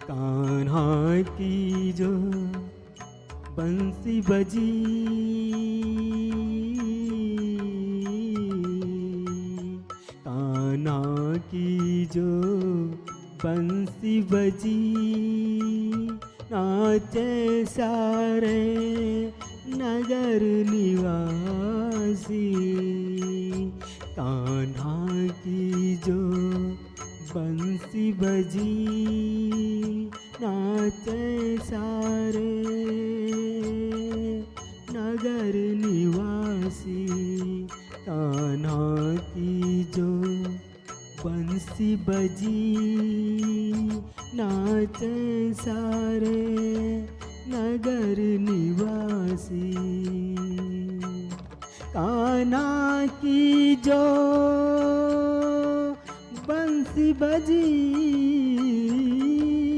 कान्हा की जो बंसी बजी, कान्हा की जो बंसी बजी, नाचे सारे नगर निवासी। कान्हा की जो बंसी बजी, नाचे सारे नगर निवासी। कान्हा की जो बंसी बजी, नाचे सारे नगर निवासी। कान्हा की जो बंसी बजी,